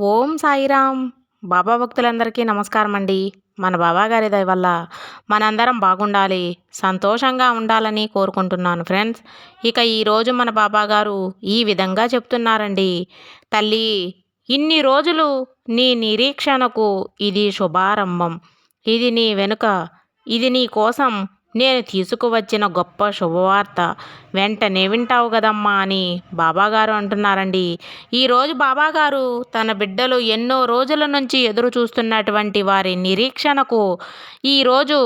ఓం సాయిరామ్. బాబా భక్తులందరికీ నమస్కారం అండి. మన బాబా గారి దయ వల్ల మనందరం బాగుండాలి, సంతోషంగా ఉండాలని కోరుకుంటున్నాను ఫ్రెండ్స్. ఇక ఈరోజు మన బాబా గారు ఈ విధంగా చెప్తున్నారండి. తల్లి, ఇన్ని రోజులు నీ నిరీక్షణకు ఇది శుభారంభం. ఇది నీ వెనుక, ఇది నీ కోసం నేను తీసుకువచ్చిన గొప్ప శుభవార్త. వెంటనే వింటావు కదమ్మా అని బాబాగారు అంటున్నారండి. ఈరోజు బాబాగారు తన బిడ్డలు ఎన్నో రోజుల నుంచి ఎదురు చూస్తున్నటువంటి వారి నిరీక్షణకు ఈరోజు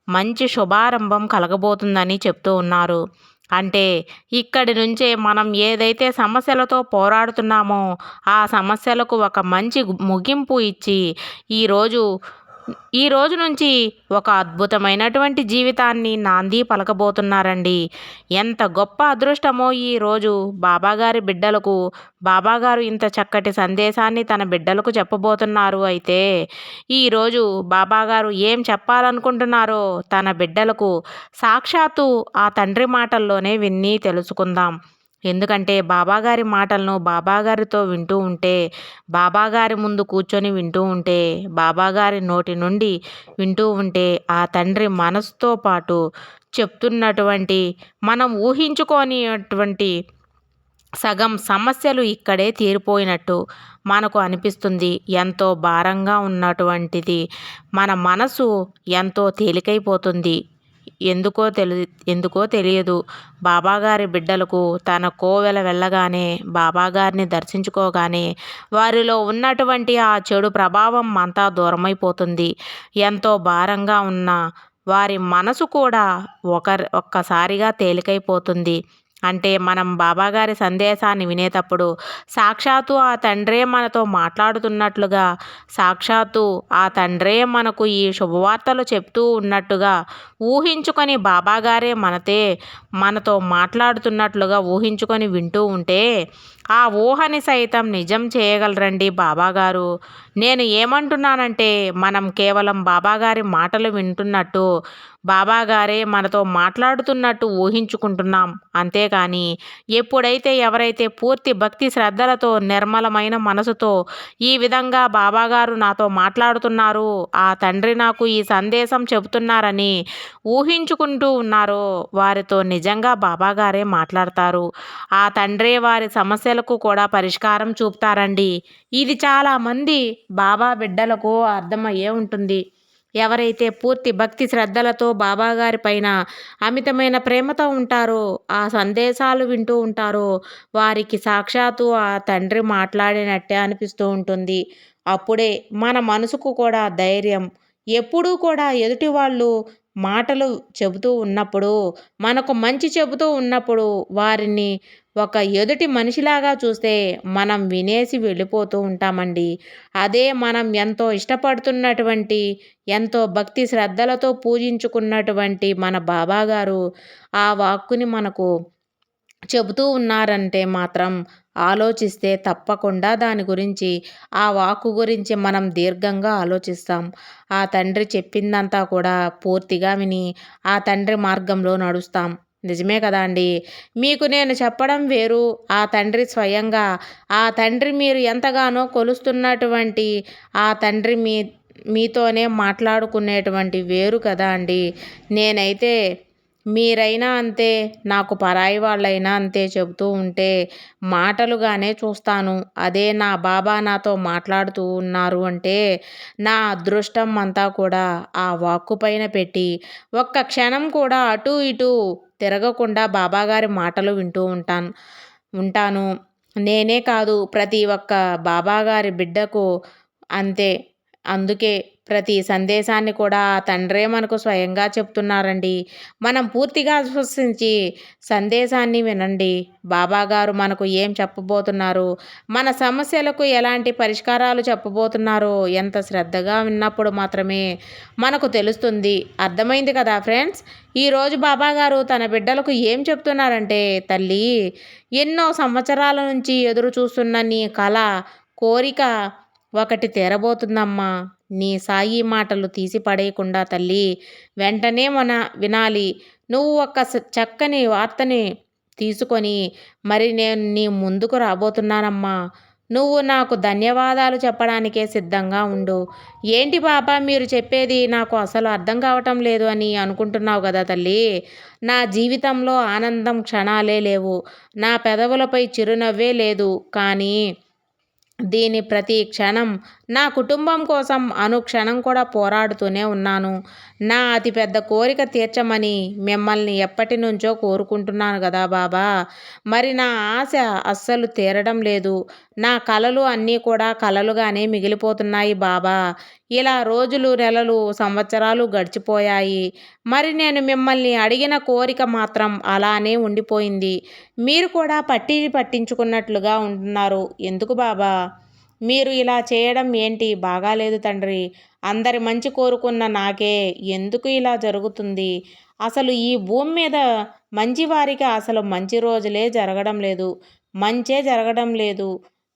మంచి శుభారంభం కలగబోతుందని చెప్తూ ఉన్నారు. అంటే ఇక్కడి నుంచే మనం ఏదైతే సమస్యలతో పోరాడుతున్నామో ఆ సమస్యలకు ఒక మంచి ముగింపు ఇచ్చి ఈరోజు ఈ రోజు నుంచి ఒక అద్భుతమైనటువంటి జీవితాన్ని నాంది పలకబోతున్నారండి. ఎంత గొప్ప అదృష్టమో ఈరోజు బాబాగారి బిడ్డలకు బాబాగారు ఇంత చక్కటి సందేశాన్ని తన బిడ్డలకు చెప్పబోతున్నారు. అయితే ఈరోజు బాబాగారు ఏం చెప్పాలనుకుంటున్నారో తన బిడ్డలకు సాక్షాత్తు ఆ తండ్రి మాటల్లోనే విని తెలుసుకుందాం. ఎందుకంటే బాబాగారి మాటలను బాబాగారితో వింటూ ఉంటే, బాబాగారి ముందు కూర్చొని వింటూ ఉంటే, బాబాగారి నోటి నుండి వింటూ ఉంటే ఆ తండ్రి మనసుతో పాటు చెప్తున్నటువంటి మనం ఊహించుకోనిటువంటి సగం సమస్యలు ఇక్కడే తీరిపోయినట్టు మనకు అనిపిస్తుంది. ఎంతో భారంగా ఉన్నటువంటిది మన మనసు ఎంతో తేలికైపోతుంది. ఎందుకో తెలియదు. బాబాగారి బిడ్డలకు తన కోవెల వెళ్ళగానే, బాబాగారిని దర్శించుకోగానే వారిలో ఉన్నటువంటి ఆ చెడు ప్రభావం అంతా దూరమైపోతుంది. ఎంతో భారంగా ఉన్న వారి మనసు కూడా ఒక్కసారిగా తేలికైపోతుంది. అంటే మనం బాబాగారి సందేశాన్ని వినేటప్పుడు సాక్షాత్తు ఆ తండ్రే మనతో మాట్లాడుతున్నట్లుగా, సాక్షాత్తు ఆ తండ్రే మనకు ఈ శుభవార్తలు చెప్తూ ఉన్నట్టుగా ఊహించుకొని బాబాగారే మనతో మాట్లాడుతున్నట్లుగా ఊహించుకొని వింటూ ఉంటే ఆ ఊహని సైతం నిజం చేయగలరండి బాబాగారు. నేను ఏమంటున్నానంటే మనం కేవలం బాబాగారి మాటలు వింటున్నట్టు, బాబాగారే మనతో మాట్లాడుతున్నట్టు ఊహించుకుంటున్నాం. అంతేకాని ఎప్పుడైతే ఎవరైతే పూర్తి భక్తి శ్రద్ధలతో నిర్మలమైన మనసుతో ఈ విధంగా బాబాగారు నాతో మాట్లాడుతున్నారు, ఆ తండ్రి నాకు ఈ సందేశం చెబుతున్నారని ఊహించుకుంటూ ఉన్నారో వారితో నిజంగా బాబాగారే మాట్లాడతారు. ఆ తండ్రే వారి సమస్యలకు కూడా పరిష్కారం చూపుతారండి. ఇది చాలామంది బాబా బిడ్డలకు అర్థమయ్యే ఉంటుంది. ఎవరైతే పూర్తి భక్తి శ్రద్ధలతో బాబాగారి పైన అమితమైన ప్రేమతో ఉంటారో, ఆ సందేశాలు వింటూ ఉంటారో వారికి సాక్షాత్తు ఆ తండ్రి మాట్లాడినట్టే అనిపిస్తూ ఉంటుంది. అప్పుడే మన మనసుకు కూడా ధైర్యం. ఎప్పుడూ కూడా ఎదుటి వాళ్ళు మాటలు చెబుతూ ఉన్నప్పుడు, మనకు మంచి చెబుతూ ఉన్నప్పుడు వారిని ఒక ఎదుటి మనిషిలాగా చూస్తే మనం వినేసి వెళ్ళిపోతూ ఉంటామండి. అదే మనం ఎంతో ఇష్టపడుతున్నటువంటి, ఎంతో భక్తి శ్రద్ధలతో పూజించుకున్నటువంటి మన బాబాగారు ఆ వాక్కుని మనకు చెబుతూ ఉన్నారంటే మాత్రం ఆలోచిస్తే తప్పకుండా దాని గురించి, ఆ వాక్కు గురించి మనం దీర్ఘంగా ఆలోచిస్తాం. ఆ తండ్రి చెప్పిందంతా కూడా పూర్తిగా విని ఆ తండ్రి మార్గంలో నడుస్తాం. నిజమే కదా అండి. మీకు నేను చెప్పడం వేరు, ఆ తండ్రి స్వయంగా, ఆ తండ్రి మీరు ఎంతగానో కొలుస్తున్నటువంటి ఆ తండ్రి మీతోనే మాట్లాడుకునేటువంటి వేరు కదా అండి. నేనైతే మీరైనా అంతే, నాకు పరాయి వాళ్ళైనా అంతే చెబుతూ ఉంటే మాటలుగానే చూస్తాను. అదే నా బాబా నాతో మాట్లాడుతూ ఉన్నారు అంటే నా అదృష్టం అంతా కూడా ఆ వాక్కు పైన పెట్టి ఒక్క క్షణం కూడా అటు ఇటు తిరగకుండా బాబాగారి మాటలు వింటూ ఉంటాను. నేనే కాదు, ప్రతి ఒక్క బాబాగారి బిడ్డకు అంతే. అందుకే ప్రతి సందేశాన్ని కూడా ఆ తండ్రే మనకు స్వయంగా చెప్తున్నారండి. మనం పూర్తిగా విశ్వసించి సందేశాన్ని వినండి. బాబాగారు మనకు ఏం చెప్పబోతున్నారు, మన సమస్యలకు ఎలాంటి పరిష్కారాలు చెప్పబోతున్నారో ఎంత శ్రద్ధగా విన్నప్పుడు మాత్రమే మనకు తెలుస్తుంది. అర్థమైంది కదా ఫ్రెండ్స్. ఈరోజు బాబాగారు తన బిడ్డలకు ఏం చెప్తున్నారంటే, తల్లి, ఎన్నో సంవత్సరాల నుంచి ఎదురు చూస్తున్న నీ కల, కోరిక ఒకటి తీరబోతుందమ్మా. నీ సాయి మాటలు తీసి పడేయకుండా తల్లి వెంటనే వినాలి. నువ్వు ఒక చక్కని వార్తని తీసుకొని మరి నేను నీ ముందుకు రాబోతున్నానమ్మా. నువ్వు నాకు ధన్యవాదాలు చెప్పడానికే సిద్ధంగా ఉండు. ఏంటి బాబా మీరు చెప్పేది నాకు అసలు అర్థం కావటం లేదు అని అనుకుంటున్నావు కదా తల్లి. నా జీవితంలో ఆనందం క్షణాలే లేవు. నా పెదవులపై చిరునవ్వే లేదు. కానీ దీని ప్రతి క్షణం నా కుటుంబం కోసం అనుక్షణం కూడా పోరాడుతూనే ఉన్నాను. నా అతిపెద్ద కోరిక తీర్చమని మిమ్మల్ని ఎప్పటి నుంచో కోరుకుంటున్నాను కదా బాబా. మరి నా ఆశ అస్సలు తీరడం లేదు. నా కలలు అన్నీ కూడా కలలుగానే మిగిలిపోతున్నాయి బాబా. ఇలా రోజులు, నెలలు, సంవత్సరాలు గడిచిపోయాయి. మరి నేను మిమ్మల్ని అడిగిన కోరిక మాత్రం అలానే ఉండిపోయింది. మీరు కూడా పట్టించుకున్నట్లుగా ఉంటున్నారు. ఎందుకు బాబా? మీరు ఇలా చేయడం ఏంటి బాగాలేదు తండ్రి. అందరి మంచి కోరుకున్న నాకే ఎందుకు ఇలా జరుగుతుంది? అసలు ఈ భూమి మీద మంచివారికి అసలు మంచి రోజులే జరగడం లేదు. మంచే జరగడం లేదు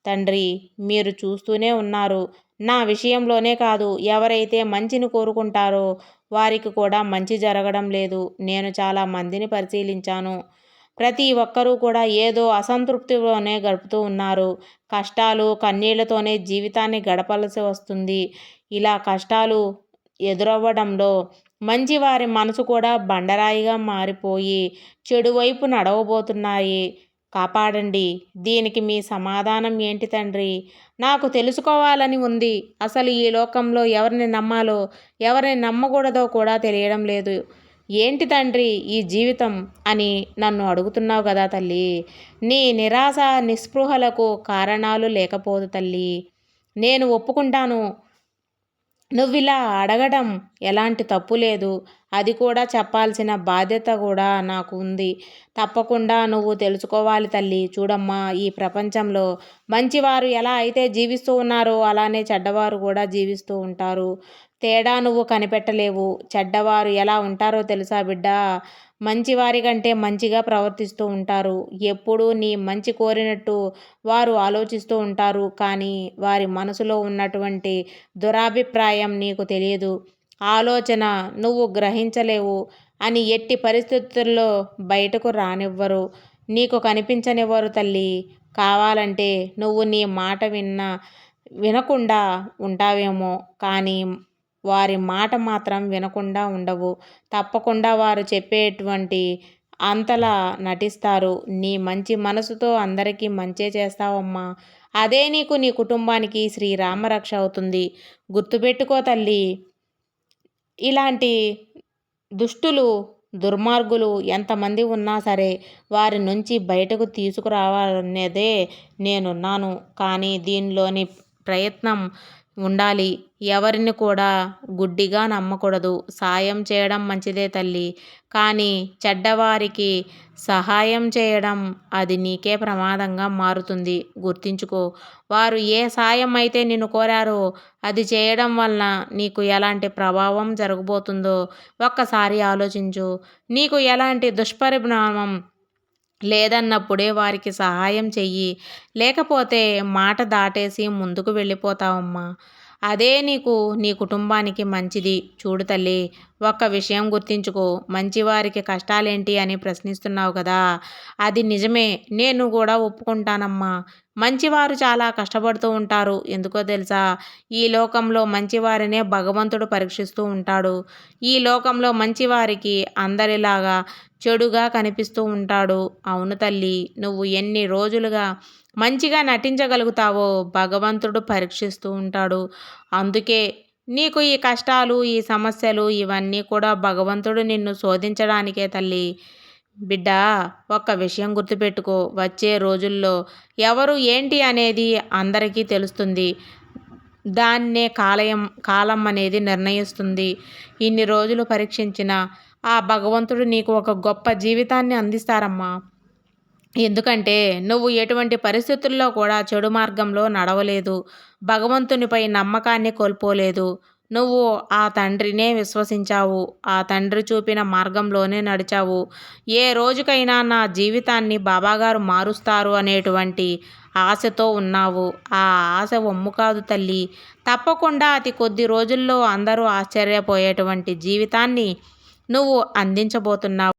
తండ్రి. మీరు చూస్తూనే ఉన్నారు. నా విషయంలోనే కాదు, ఎవరైతే మంచిని కోరుకుంటారో వారికి కూడా మంచి జరగడం లేదు. నేను చాలా మందిని పరిశీలించాను. ప్రతి ఒక్కరూ కూడా ఏదో అసంతృప్తిలోనే గడుపుతూ ఉన్నారు. కష్టాలు, కన్నీళ్లతోనే జీవితాన్ని గడపాల్సి వస్తుంది. ఇలా కష్టాలు ఎదురవ్వడంలో మంచివారి మనసు కూడా బండరాయిగా మారిపోయి చెడు వైపు నడవబోతున్నాయి. కాపాడండి. దీనికి మీ సమాధానం ఏంటి తండ్రి? నాకు తెలుసుకోవాలని ఉంది. అసలు ఈ లోకంలో ఎవరిని నమ్మాలో, ఎవరిని నమ్మకూడదో కూడా తెలియడం లేదు. ఏంటి తండ్రి ఈ జీవితం అని నన్ను అడుగుతున్నావు కదా తల్లి. నీ నిరాశ, నిస్పృహలకు కారణాలు లేకపోదు తల్లి. నేను ఒప్పుకుంటాను. నువ్విలా అడగడం ఎలాంటి తప్పు లేదు. అది కూడా చెప్పాల్సిన బాధ్యత కూడా నాకు ఉంది. తప్పకుండా నువ్వు తెలుసుకోవాలి తల్లి. చూడమ్మా, ఈ ప్రపంచంలో మంచివారు ఎలా అయితే జీవిస్తూ ఉన్నారో అలానే చెడ్డవారు కూడా జీవిస్తూ ఉంటారు. తేడా నువ్వు కనిపెట్టలేవు. చెడ్డవారు ఎలా ఉంటారో తెలుసా బిడ్డా? మంచివారి కంటే మంచిగా ప్రవర్తిస్తూ ఉంటారు. ఎప్పుడూ నీ మంచి కోరినట్టు వారు ఆలోచిస్తూ ఉంటారు. కానీ వారి మనసులో ఉన్నటువంటి దురాభిప్రాయం నీకు తెలియదు. ఆలోచన నువ్వు గ్రహించలేవు అని ఎట్టి పరిస్థితుల్లో బయటకు రానివ్వరు. నీకు కనిపించనివ్వరు తల్లి. కావాలంటే నువ్వు నీ మాట వినకుండా ఉంటావేమో, కానీ వారి మాట మాత్రం వినకుండా ఉండవు. తప్పకుండా వారు చెప్పేటువంటి అంతలా నటిస్తారు. నీ మంచి మనసుతో అందరికీ మంచే చేస్తావమ్మా. అదే నీకు, నీ కుటుంబానికి శ్రీరామరక్ష అవుతుంది. గుర్తుపెట్టుకో తల్లి. ఇలాంటి దుష్టులు, దుర్మార్గులు ఎంతమంది ఉన్నా సరే వారి నుంచి బయటకు తీసుకురావాలనేదే నేనున్నాను. కానీ దీనిలోని ప్రయత్నం ఉండాలి. ఎవరిని కూడా గుడ్డిగా నమ్మకూడదు. సాయం చేయడం మంచిదే తల్లి. కానీ చెడ్డవారికి సహాయం చేయడం అది నీకే ప్రమాదంగా మారుతుంది. గుర్తుంచుకో. వారు ఏ సాయం అయితే నిన్ను కోరారో అది చేయడం వలన నీకు ఎలాంటి ప్రభావం జరగబోతుందో ఒక్కసారి ఆలోచించు. నీకు ఎలాంటి దుష్పరిణామం లేదన్నప్పుడే వారికి సహాయం చెయ్యి. లేకపోతే మాట దాటేసి ముందుకు వెళ్ళిపోతావమ్మా. అదే నీకు, నీ కుటుంబానికి మంచిది. చూడు తల్లి, ఒక్క విషయం గుర్తించుకో. మంచివారికి కష్టాలేంటి అని ప్రశ్నిస్తున్నావు కదా, అది నిజమే. నేను కూడా ఒప్పుకుంటానమ్మా. మంచివారు చాలా కష్టపడుతూ ఉంటారు. ఎందుకో తెలుసా? ఈ లోకంలో మంచివారినే భగవంతుడు పరీక్షిస్తూ ఉంటాడు. ఈ లోకంలో మంచివారికి అందరిలాగా చెడుగా కనిపిస్తూ ఉంటాడు. అవును తల్లి, నువ్వు ఎన్ని రోజులుగా మంచిగా నటించగలుగుతావో భగవంతుడు పరీక్షిస్తూ ఉంటాడు. అందుకే నీకు ఈ కష్టాలు, ఈ సమస్యలు ఇవన్నీ కూడా భగవంతుడు నిన్ను శోధించడానికే తల్లి. బిడ్డా, ఒక్క విషయం గుర్తుపెట్టుకో. వచ్చే రోజుల్లో ఎవరు ఏంటి అనేది అందరికీ తెలుస్తుంది. దాన్నే కాలం అనేది నిర్ణయిస్తుంది. ఇన్ని రోజులు పరీక్షించిన ఆ భగవంతుడు నీకు ఒక గొప్ప జీవితాన్ని అందిస్తారమ్మా. ఎందుకంటే నువ్వు ఎటువంటి పరిస్థితుల్లో కూడా చెడు మార్గంలో నడవలేదు. భగవంతునిపై నమ్మకాన్ని కోల్పోలేదు. నువ్వు ఆ తండ్రినే విశ్వసించావు. ఆ తండ్రి చూపిన మార్గంలోనే నడిచావు. ఏ రోజుకైనా నా జీవితాన్ని బాబాగారు మారుస్తారు అనేటువంటి ఆశతో ఉన్నావు. ఆ ఆశ వమ్ము కాదు తల్లి. తప్పకుండా అతి కొద్ది రోజుల్లో అందరూ ఆశ్చర్యపోయేటువంటి జీవితాన్ని నువ్వు అందించబోతున్నావు.